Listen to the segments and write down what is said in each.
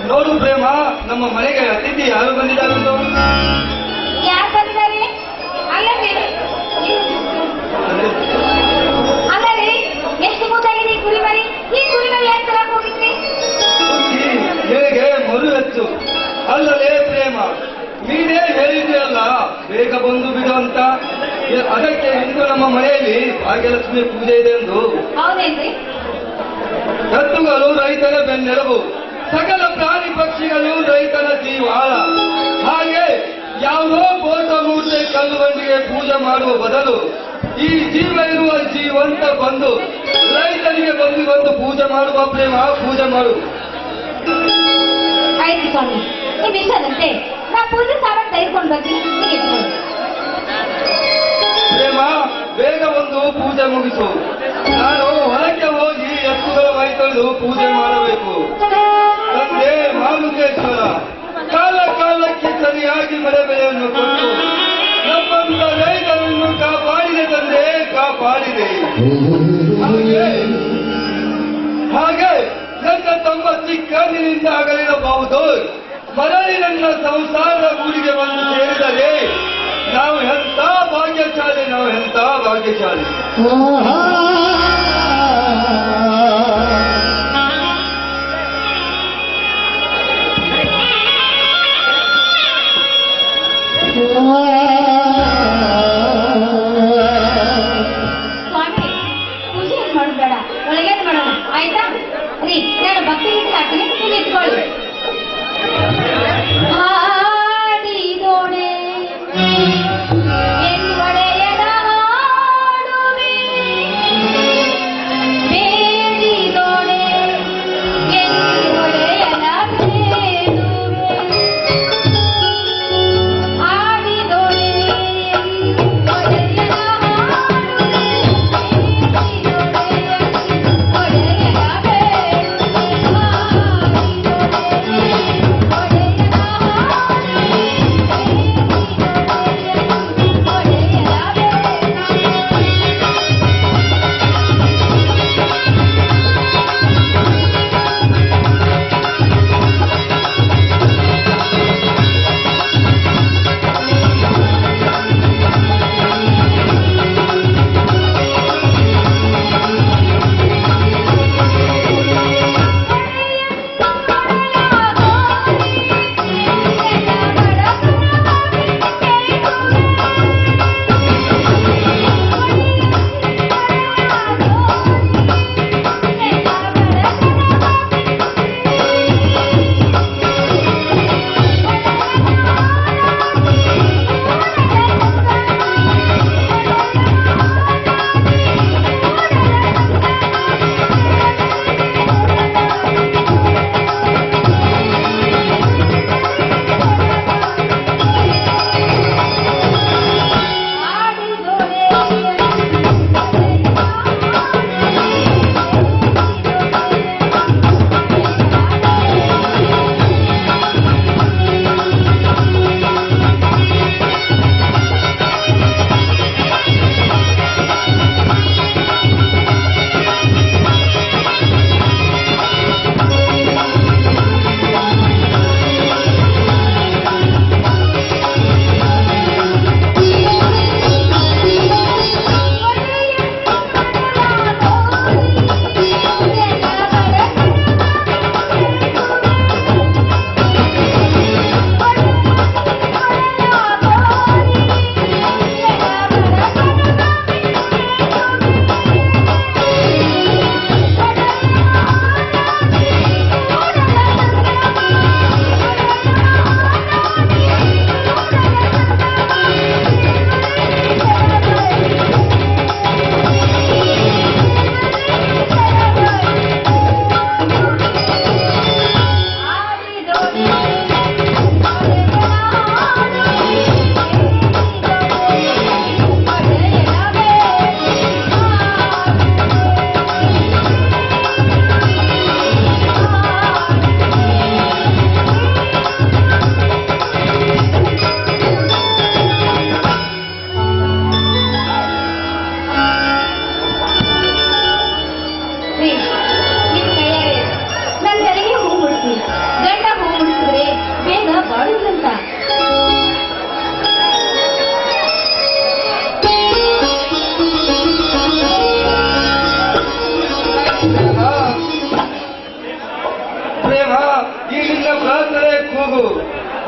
ನೋಡು ಪ್ರೇಮ, ನಮ್ಮ ಮನೆಗೆ ಅತಿಥಿ ಯಾರು ಬಂದಿದ್ದಾರೆಂದು. ಯಾರು ಬಂದಿದ್ದಾರೆ? ಅಲ್ಲರಿ, ಎಷ್ಟು ಕೂತಾಗಿದೆ ಈ ಕುರಿಮರಿ? ಈ ಕುರಿಮರಿ ಯಾಕೆ ತರ ಹೋಗಿದ್ರಿ? ನಿನಗೆ ಮರು ಹೆಚ್ಚು ಅಲ್ಲಲೇ ಪ್ರೇಮ, ನೀನೇ ಹೇಳಿದ್ಯಲ್ಲ ಬೇಗ ಬಂದು ಬಿಡು ಅಂತ. ಅದಕ್ಕೆ ಇಂದು ನಮ್ಮ ಮನೆಯಲ್ಲಿ ಭಾಗ್ಯಲಕ್ಷ್ಮಿ ಪೂಜೆ ಇದೆ ಎಂದು. ಹೌದೇನ್ರಿ? ಎತ್ತುಗಳು ರೈತರ ಬೆನ್ನೆಲುಬು, ಸಕಲ ಪ್ರಾಣಿ ಪಕ್ಷಿಗಳು ರೈತನ ಜೀವಾಳ. ಹಾಗೆ ಯಾವುದೋ ಬೋಟ ಮೂರ್ತಿ ಕಲ್ಲು ಬಂಡಿಗೆ ಪೂಜೆ ಮಾಡುವ ಬದಲು ಈ ಜೀವ ಇರುವ ಜೀವಂತ ಬಂದು ರೈತನಿಗೆ ಬಂದು ಪೂಜೆ ಮಾಡುವ ಪ್ರೇಮ, ಪೂಜೆ ಮಾಡು. ಆಯ್ತು ಸ್ವಾಮಿ, ನಿಮ್ ಇಷ್ಟದಂತೆ ನಾ ಪೂಜೆ ಸಾಮಾನು ತೆಗೆದುಕೊಂಡು ಬರ್ತೀನಿ. ಪ್ರೇಮ, ಬೇಗ ಒಂದು ಪೂಜೆ ಮುಗಿಸು. ನಾನು ಹೊಲಕ್ಕೆ ಹೋಗಿ ಎತ್ತುಗಳ ಮೈ ತೊಳೆದು ಪೂಜೆ ಮಾಡಬೇಕು. ತಂದೆ ಮಾರುತೇಶ್ವರ ಕಾಲ ಕಾಲಕ್ಕೆ ಸರಿಯಾಗಿ ಮಳೆ ಬೆಳೆಯನ್ನು ಕೊಟ್ಟು ನಮ್ಮಂತ ರೈತರನ್ನು ಕಾಪಾಡಿದೆ ತಂದೆ, ಕಾಪಾಡಿದೆ. ಹಾಗೆ ನನ್ನ ತಮ್ಮ ಚಿಕ್ಕಂದಿನಿಂದ ಅಗಲಿರಬಹುದು, ಮರಳಿ ನನ್ನ ಸಂಸಾರ ಊರಿಗೆ ಬಂದು ಸೇರಿದರೆ ನಾವು ಎಂಥ ಭಾಗ್ಯಶಾಲಿ, ನಾವು ಎಂಥ ಭಾಗ್ಯಶಾಲಿ. ಸ್ವಾಮಿ, ಪೂಜೆ ಏನು ಮಾಡೋದು ಬೇಡ, ಒಳಗೇನು ಮಾಡೋಣ ಆಯ್ತಾ? ರೀ, ನಾನು ಭಕ್ತಿ ಗೀತೆ ಹಾಕ್ತೀನಿ, ನೀವು ಇಟ್ಕೊಳ್ಳಿ.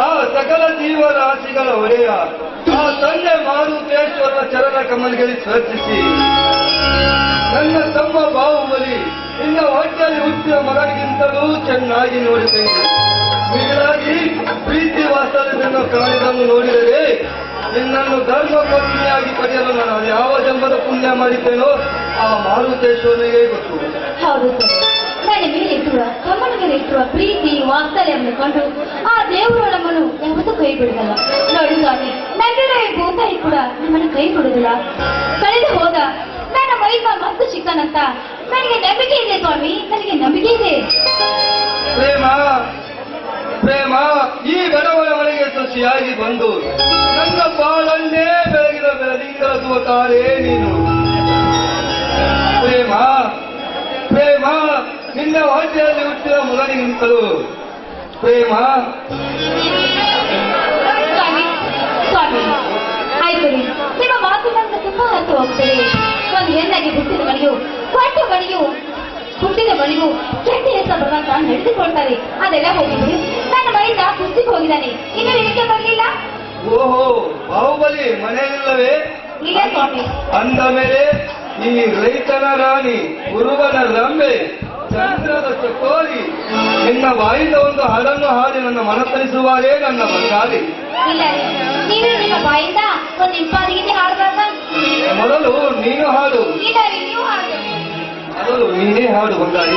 ಆ ಸಕಲ ಜೀವರಾಶಿಗಳ ಒಡೆಯ ಆ ತಂದೆ ಮಾರುತೇಶ್ವರನ ಚರಣ ಕಮಲಗಳಿಗೆ ಸ್ಪರ್ಶಿಸಿ ನನ್ನ ತಮ್ಮ ಬಾಹುಬಲಿ ನಿನ್ನ ಹೊಟ್ಟೆಯಲ್ಲಿ ಹುಟ್ಟಿದ ಮಗನಿಗಿಂತಲೂ ಚೆನ್ನಾಗಿ ನೋಡಿದ್ದೇನೆ. ಹೀಗಾಗಿ ಪ್ರೀತಿ ವಾತ್ಸಲ್ಯದಿಂದ ಕಾಣಿದನ್ನು ನೋಡಿದರೆ ನಿನ್ನನ್ನು ಧರ್ಮ ಪತ್ನಿಯಾಗಿ ಪಡೆಯಲು ನಾನು ಯಾವ ಜನ್ಮದ ಪುಣ್ಯ ಮಾಡಿದ್ದೇನೋ ಆ ಮಾರುತೇಶ್ವರನಿಗೆ ಗೊತ್ತು. ಹೌದು ಸರ್, ನನ್ನ ಮೇಲಿಟ್ಟುವ ತಮ್ಮನ ಮೇಲಿಟ್ಟುವ ಪ್ರೀತಿ ವಾತ್ಸಲ್ಯವನ್ನು ಕಂಡು ಆ ದೇವರು ನಮ್ಮನ್ನು ಯಾವತ್ತೂ ಕೈ ಬಿಡುವುದಿಲ್ಲ. ನೋಡಿ ಸ್ವಾಮಿ, ನನ್ನಿರೋ ಈ ಭೂತಾಯಿ ಕೂಡ ನಮ್ಮನ್ನು ಕೈ ಬಿಡುವುದಿಲ್ಲ. ಕಳೆದು ಹೋದ ನನ್ನ ಮೈಗ ಮತ್ತು ಚಿಕ್ಕನಂತ ನನಗೆ ನಂಬಿಕೆ ಇದೆ ಸ್ವಾಮಿ, ನನಗೆ ನಂಬಿಕೆ ಇದೆ. ಪ್ರೇಮ ಪ್ರೇಮ ಈ ಬಡವರ ಮನೆಗೆ ಸೊಸೆಯಾಗಿ ಬಂದು ನನ್ನ ಪಾಲನ್ನೇ ಬೆಳಗಿನ ಬೆಳದಿಂಗಳಸುತ್ತಾರೆ ನೀನು. ಪ್ರೇಮ ಪ್ರೇಮ ನಿನ್ನ ಹೊಟ್ಟೆಯಲ್ಲಿ ಹುಟ್ಟಿದ ಮಗನಿಗಿಂತಲೂ ಪ್ರೇಮ. ಸ್ವಾಮಿ ಸ್ವಾಮಿ ಆಯ್ತು ರೀ, ನಿಮ್ಮ ಮಾತು ನನಗೆ ತುಂಬಾ ಅರ್ಥ ಹೋಗ್ತದೆ. ಒಂದು ಹೆಣ್ಣಾಗಿ ಹುಟ್ಟಿದ ಮನೆಯು ಕೊಟ್ಟ ಮನೆಯು ಹುಟ್ಟಿದ ಮನೆಯು ಕೆಟ್ಟ ಹೆಸರು ಬರುವಂತ ನಡೆದುಕೊಳ್ತಾರೆ. ಅದೆಲ್ಲ ಹೋಗಿದ್ರು ನನ್ನ ಮೈಯಿಂದ ಕುಸಿದು ಹೋಗಿದ್ದಾನೆ. ಇನ್ನು ನಿನಗೆ ಬರಲಿಲ್ಲ? ಓಹೋ, ಬಾಹುಬಲಿ ಮನೆಯಲ್ಲಿಲ್ಲವೇ? ಇಲ್ಲ ಸ್ವಾಮಿ. ಅಂದ ಮೇಲೆ ಈ ರೈತನ ರಾಣಿ ಗುರುವನ ರಂಬೆ ಚಂದ್ರದ ಚಕೋರಿ ನಿನ್ನ ಬಾಯಿಂದ ಒಂದು ಹಾಡನ್ನು ಹಾಡಿ ನನ್ನ ಮನತರಿಸುವಾರೇ ನನ್ನ ಬಂಗಾರಿ. ಇಲ್ಲ ರೀ, ನೀನು ನಿಮ್ಮ ಬಾಯಿಂದ ಒಂದು ಇಂಪಾದಿಗೆ ಹಾಡಬಾರ್ದ? ಮೊದಲು ನೀನು ಹಾಡು. ಇಲ್ಲ ರೀ, ನೀವು ಹಾಡು. ಮೊದಲು ನೀನೇ ಹಾಡು ಬಂಗಾರಿ.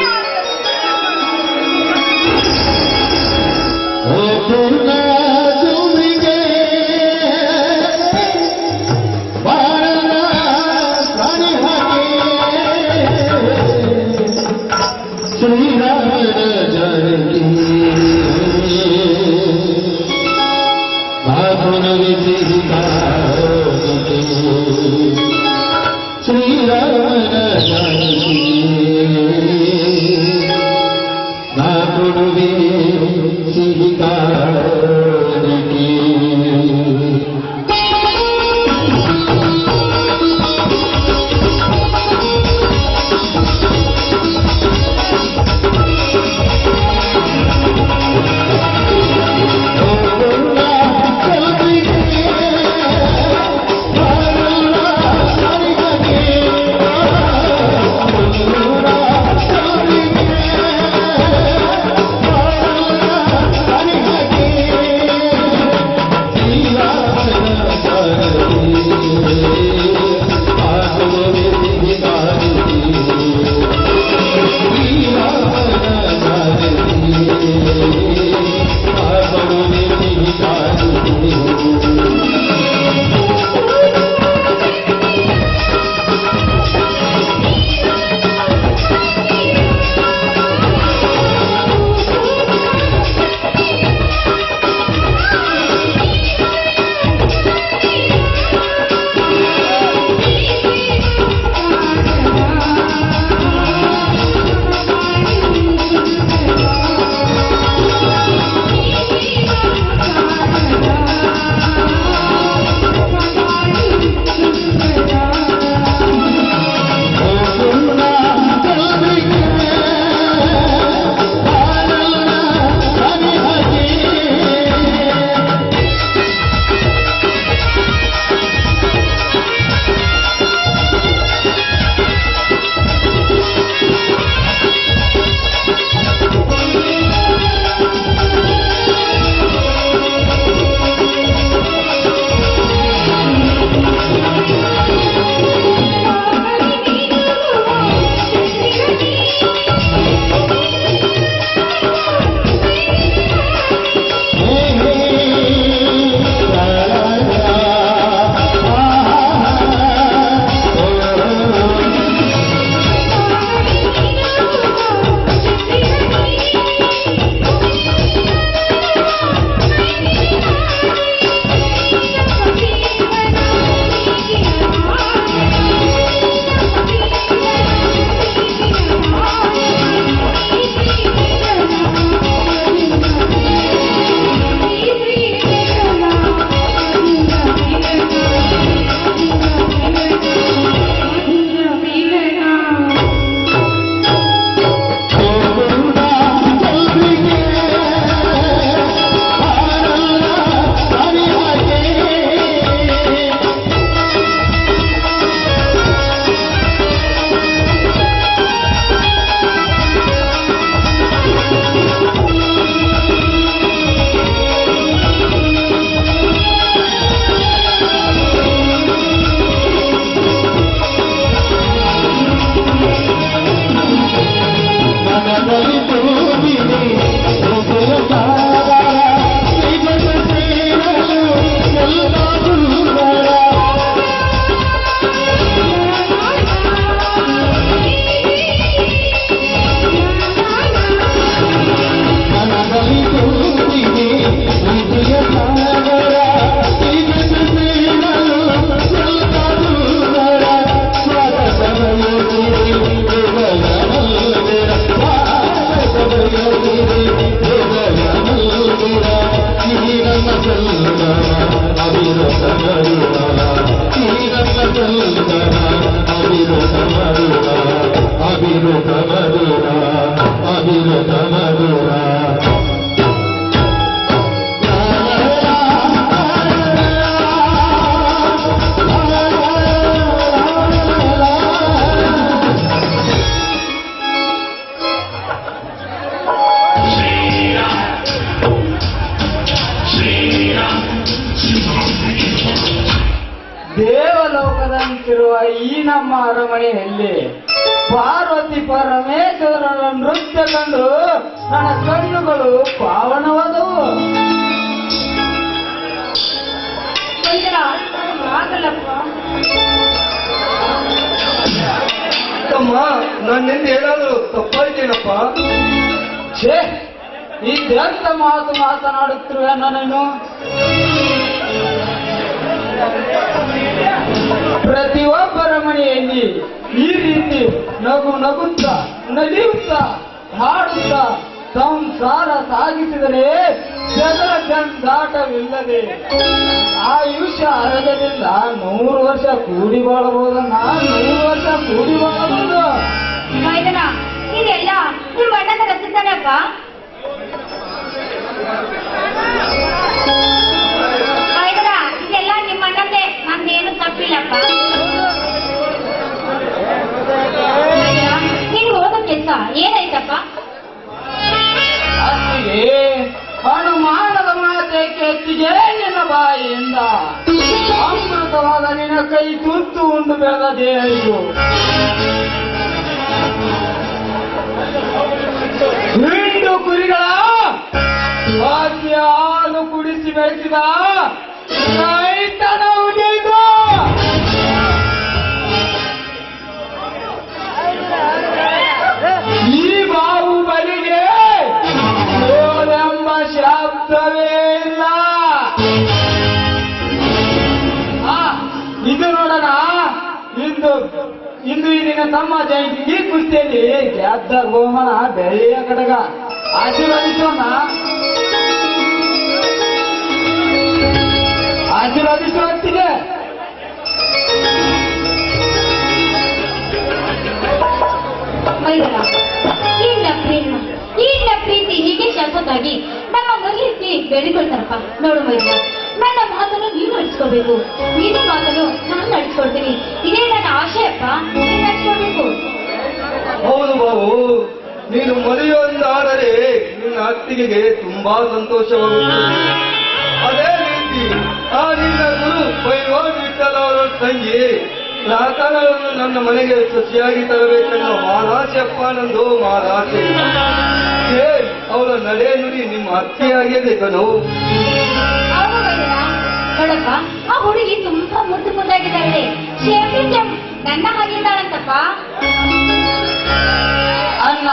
ಅವಿರತ ಮಧುರ ಅವಿರತ ಮಧುರ ದೇವಲೋಕದಂತಿರುವ ಈ ನಮ್ಮ ಅರಮನೆಯಲ್ಲಿ ಪಾರ್ವತಿ ಪರಮೇಶ್ವರನ ನೃತ್ಯ ಕಂಡು ನನ್ನ ಕಣ್ಣುಗಳು ಪಾವನವಾದವು. ಆಗಲ್ಲಪ್ಪ. ಅಮ್ಮ ನನ್ನಿಂದ ಏನಾದ್ರು ತಪ್ಪಾಯ್ತೇನಪ್ಪ? ಛೇ, ಇದೆಂತ ಮಾತು ಮಾತನಾಡುತ್ತಿರುವೆ ನನ್ನನ್ನು? ಪ್ರತಿಯೊಬ್ಬರ ಮನೆಯಲ್ಲಿ ಈ ರೀತಿ ನಗುತ್ತಾ ನಲಿಯುತ್ತಾ ಹಾಡುತ್ತಾ ಸಂಸಾರ ಸಾಗಿಸಿದರೆ ಜಗಳ ಜಂಜಾಟವಿಲ್ಲದೆ ಆಯುಷ್ಯ ಆರೋಗ್ಯದಿಂದ 100 ವರ್ಷ ಕೂಡಿ ಬಾಳಬಹುದನ್ನ 100 ವರ್ಷ ಕೂಡಿ ಬಾಳಬಹುದು. ಮೈದನ, ಇದೆಲ್ಲ ನಿಮ್ಮ ಅಣ್ಣನ ರಚಿಸ್ತಾನಪ್ಪ. ಮೈದನ, ಇದೆಲ್ಲ ನಿಮ್ಮ ಅಣ್ಣಂದೇ, ನಂದೇನು ತಪ್ಪಿಲ್ಲಪ್ಪ. ನೀನು ಹೋದ ಕೆಲಸ ಏನಾಯ್ತಪ್ಪ? ಅತ್ತಿಗೆ ಅನುಮಾನದ ಮಾತೆ ಕೆತ್ತಿಗೆ ನಿನ್ನ ಬಾಯಿಯಿಂದ ಅಮೃತವಾದ ನಿನ್ನ ಕೈ ತುತ್ತು ಉಂಡು ಬೆಳೆದ ದೇಹ ಇದು. ಹಿಂಡು ಕುರಿಗಳ ಬಾಕಿ ಹಾಲು ಕುಡಿಸಿ ಬೆಳೆಸಿದ ರೈತನ ಉಳಿದು ಈ ಬಾಹುಬಲಿಗೆ ಎಂಬ ಶಬ್ದವೇ ಇಲ್ಲ. ಇದು ನೋಡೋಣ, ಇಂದು ನಿನ್ನ ತಮ್ಮ ಜಯಂತಿ ಈ ಕುಸ್ತಿಯಲ್ಲಿ ಗೆದ್ದ ಗೋಮನ ಬೆಳೆಯ ಕಡಗ ಆಶೀರ್ವದಿಸೋಣ. ಆಶೀರ್ವದಿಸುವಂತಿದೆ. ಮೈದನ, ಈಗಿನ ಪ್ರೀತಿ ಹೀಗೆ ಶಾಶ್ವತವಾಗಿ ನಮ್ಮ ಮನೆಯಲ್ಲಿ ಬೆಳೆಕೊಳ್ತಾರಪ್ಪ. ನೋಡು ಮೈದನ, ನನ್ನ ಮಾತನ್ನು ನೀನು ನಡೆಸ್ಕೋಬೇಕು, ನಿನ್ನ ಮಾತನ್ನು ನಾನು ನಡೆಸ್ಕೊಳ್ತೀನಿ. ಇದೇ ನನ್ನ ಆಶಯಪ್ಪ, ನೀನು ನಡೆಸ್ಕೊಳ್ಬೇಕು. ಹೌದು ಬಾಬು, ನೀನು ಮದುವೆಯೊಂದಾದರೆ ನಿನ್ನ ಅತ್ತಿಗೆಗೆ ತುಂಬಾ ಸಂತೋಷವಾಗುತ್ತದೆ. ಅದೇ ರೀತಿ ಆ ನಿನ್ನ ಗುರು ಪೈಲ್ವಾನ್ ವಿಠ್ಠಲ ಅವರ ತಂಗಿ ರಾಕನನ್ನು ನನ್ನ ಮನೆಗೆ ಸಸಿಯಾಗಿ ತರಬೇಕೆನ್ನುವ ಮಹಾರಾಶಪ್ಪ ನಂದು ಮಹಾರಾಶೆ. ಅವಳ ನಡೆ ನುಡಿ ನಿಮ್ಮ ಅತ್ತಿಯಾಗಿದೆ ಕಣೋ. ಹೌದು ಮೈದನ, ನೋಡಪ್ಪ, ಆ ಹುಡುಗಿ ತುಂಬಾ ಮುದ್ದು ಮುದ್ದಾಗಿದ್ದಾಳೆ. ನನ್ನ ಹಾಗಿದ್ದಾಳಂತಪ್ಪ. ಅನ್ನ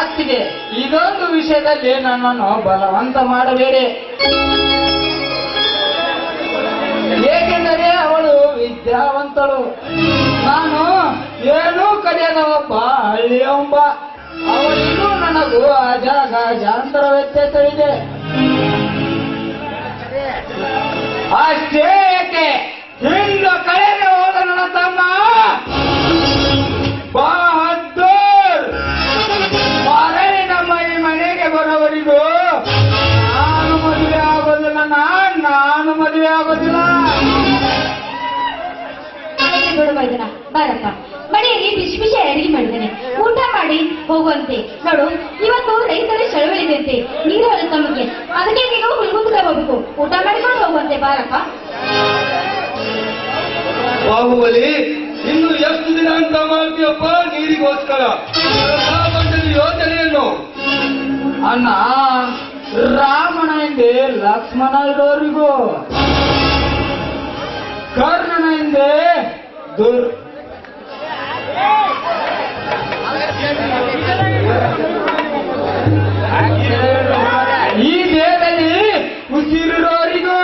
ಅತ್ತಿಗೆ, ಇದೊಂದು ವಿಷಯದಲ್ಲಿ ನನ್ನನ್ನು ಬಲವಂತ ಮಾಡಬೇಡಿ. ಏಕೆಂದರೆ ಅವಳು ವಿದ್ಯಾವಂತಳು, ನಾನು ಏನೂ ಕಲಿಯದ ಒಬ್ಬ ಹಳ್ಳಿಯೊಬ್ಬ. ಅವಳಿಗೂ ನನಗೂ ಅಜಾಗ ಜಾಂತರ ವ್ಯತ್ಯಾಸವಿದೆ. ಅಷ್ಟೇ ಏಕೆ, ಹಿಂದೆ ಕಳೆದು ಹೋದ ನನ್ನ ತಮ್ಮ ಬಹದ್ದೂರ್ ಮರಳಿ ನಮ್ಮ ಈ ಮನೆಗೆ ಬರೋವರಿಗೂ ನಾನು ಮದುವೆ ಆಗೋದಿಲ್ಲ. ನಾನು ಮದುವೆ ಆಗೋದಿಲ್ಲ. ನೋಡು ಮೈದನ, ಬಾರಪ್ಪ, ಮನೆಯಲ್ಲಿ ಬಿಸಿ ಬಿಸಿ ಅಡಿಗೆ ಮಾಡಿದ್ದೇನೆ, ಊಟ ಮಾಡಿ ಹೋಗುವಂತೆ. ನೋಡು, ಇವತ್ತು ರೈತರ ಚಳವಳಿದಂತೆ ನೀರು ತಮಗೆ, ಅದಕ್ಕೆ ನೀನು ಹುಲ್ಗುಂದ ಹೋಗ್ಬೇಕು. ಊಟ ಮಾಡಿಕೊಂಡು ಹೋಗುವಂತೆ, ಬಾರಪ್ಪ. ಬಾಹುಬಲಿ, ಇನ್ನು ಎಷ್ಟು ದಿನ ಅಂತ ಮಾಡ್ತೀಯಪ್ಪ ನೀರಿಗೋಸ್ಕರ? ಬಂದಲ್ಲಿ ಯೋಚನೆಯನ್ನು ಅಣ್ಣ, ರಾಮನ ಹಿಂದೆ ಲಕ್ಷ್ಮಣ ಇರೋರಿಗೂ, ಕರ್ಣನ ಹಿಂದೆ ಈ ದೇಹದಲ್ಲಿ ಉಸಿರಿರೋರಿಗೂ,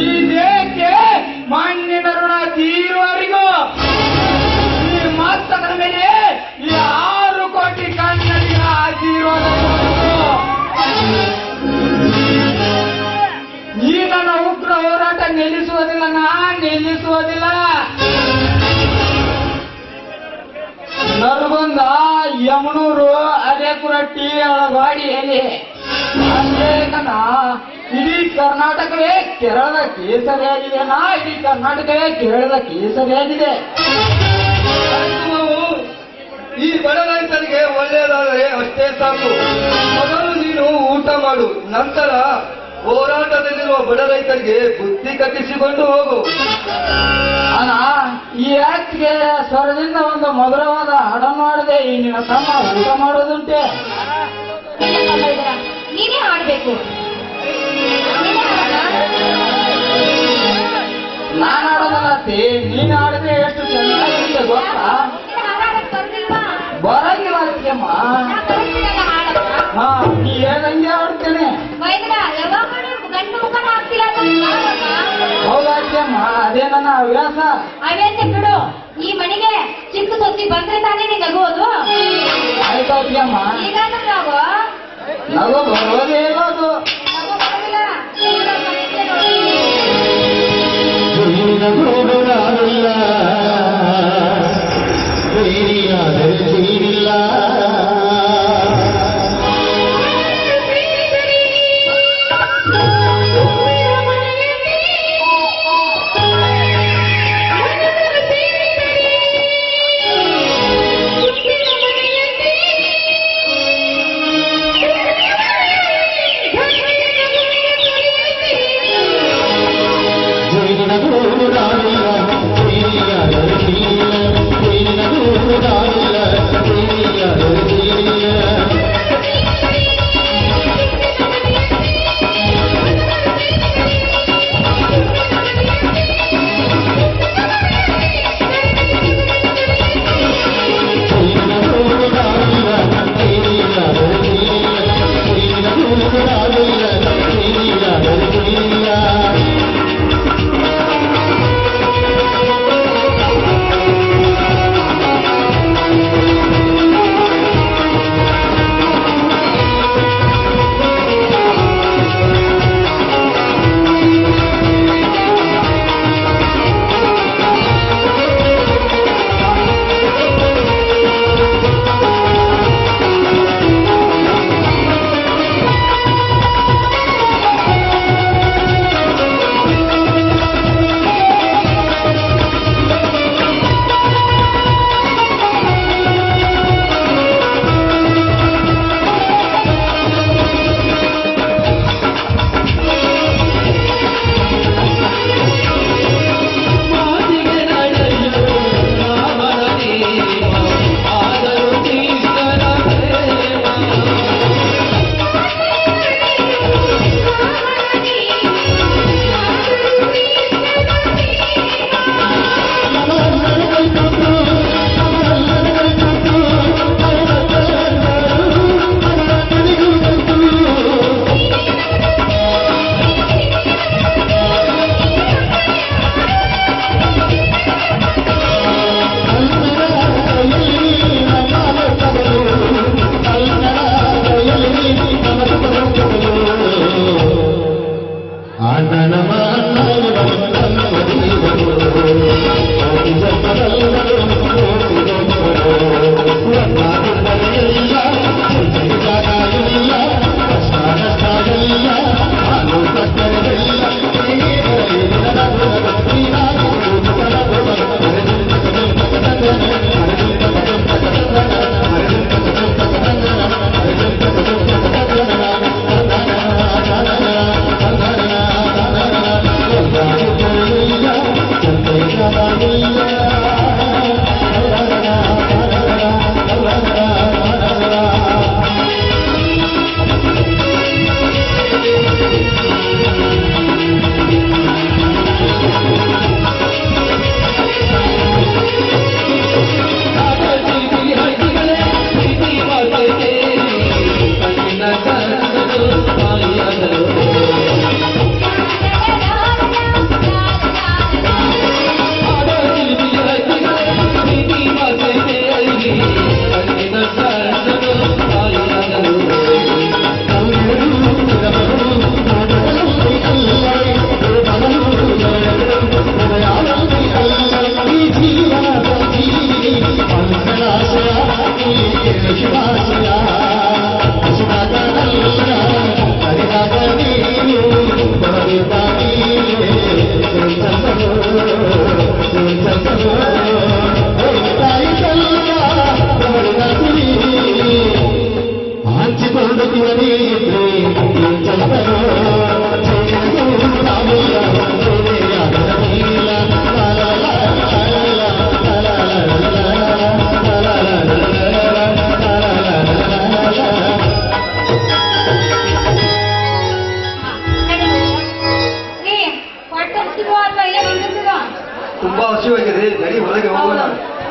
ಈ ದೇಹಕ್ಕೆ ಮಣ್ಣಿನ ಋಣ ತೀರುವವರಿಗೂ, ಈ ಮಸ್ತಕದ ಮೇಲೆ ಈ 6 ಕೋಟಿ ಕನ್ನಡಿಗರ ಆಶೀರ್ವಾದ ಈ ನನ್ನ ಉಗ್ರ ಹೋರಾಟ ನಿಲ್ಲಿಸುವುದಿಲ್ಲ. ರೊಟ್ಟಿ ಅಳಗಾಡಿಯಲ್ಲಿ ಅಂದೇಕನ ಇಡೀ ಕರ್ನಾಟಕವೇ ಕೇರಳದ ಕೇಸರಿಯಾಗಿದೆ ನಾ ಇಡೀ ಕರ್ನಾಟಕವೇ ಕೇರಳದ ಕೇಸರಿಯಾಗಿದೆ. ಕಾರ್ಯಕ್ರಮವು ಈ ಬಡ ರೈತರಿಗೆ ಒಳ್ಳೆಯದಾದರೆ ಅಷ್ಟೇ ಸಾಕು. ಮೊದಲು ನೀನು ಊಟ ಮಾಡು, ನಂತರ ಹೋರಾಟದಲ್ಲಿರುವ ಬಡ ರೈತರಿಗೆ ಬುದ್ಧಿ ಕಟ್ಟಿಸಿಕೊಂಡು ಹೋಗು. ಅಣ್ಣ, ಈ ಆಕ್ಟ್ಗೆ ಸ್ವರದಿಂದ ಒಂದು ಮಧುರವಾದ ಹಾಡ ಮಾಡಿದೆ. ಈ ನಿನ್ನ ತಮ್ಮ ಊಟ ಮಾಡೋದುಂಟೆ. ನೀನೇ ಆಡ್ಬೇಕು. ನೀನೇ ನಾನು ಆಡೋದಲ್ಲತ್ತಿ, ನೀನು ಆಡಿದ್ರೆ ಎಷ್ಟು ಚೆನ್ನಾಗಿರುತ್ತೆ ಗೊತ್ತಾ? ಬರಂಗಿಲ್ಲ ಅದಕ್ಕೆಮ್ಮ. ಹಾ, ನೀ ಹೇಳ್ದಂಗೆ ಆಡ್ತೇನೆ. ಹೌದಾಕ್ಯಮ್ಮ, ಅದೇ ನನ್ನ ಹವ್ಯಾಸ. ಹವ್ಯಾಸ ಬಿಡು. ಈ ಮನೆಗೆ ಚಿಕ್ಕ ಸೊತ್ತಿ ಬಂದ್ರೆ ತಾನೇ ನೀನ್ ನಗೋದು. ಆಯ್ತಾಕ್ಯಮ್ಮ, ಈಗ ನಾವು ನಗು ಬರೋದೇ ಇಲ್ಲ ಅದು. ನಗು ಬರೋದಿಲ್ಲ. ಗೋಡಾರಿಲ್ಲ ಬೇರಿಯಾದರೆ ಜೀವಿಲ್ಲ. ಶಿವಾಶಯ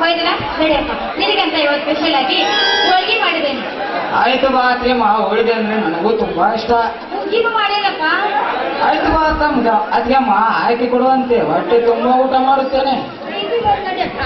ಮೈದನ ನಡಿಯಪ್ಪ, ನಿನಗಂತ ಇವತ್ತು ಸ್ಪೆಷಲ್ ಆಗಿ ಹೋಳಿಗೆ ಮಾಡಿದ್ದೇನೆ. ಆಯ್ತು ಬಾ ಅತ್ತಿಗೆಮ್ಮ, ಹೋಳಿಗೆ ಅಂದ್ರೆ ನನಗೂ ತುಂಬಾ ಇಷ್ಟ. ಮುಗಿದು ಮಾಡಿಲ್ಲಪ್ಪ. ಆಯ್ತು ಬಾ ತಮ್ಗ ಅತ್ತಿಗೆಮ್ಮ, ಆಯ್ಕೆ ಕೊಡುವಂತೆ ಹೊಟ್ಟೆ ತುಂಬಾ ಊಟ ಮಾಡುತ್ತೇನೆ. ನಡಿಯಪ್ಪ.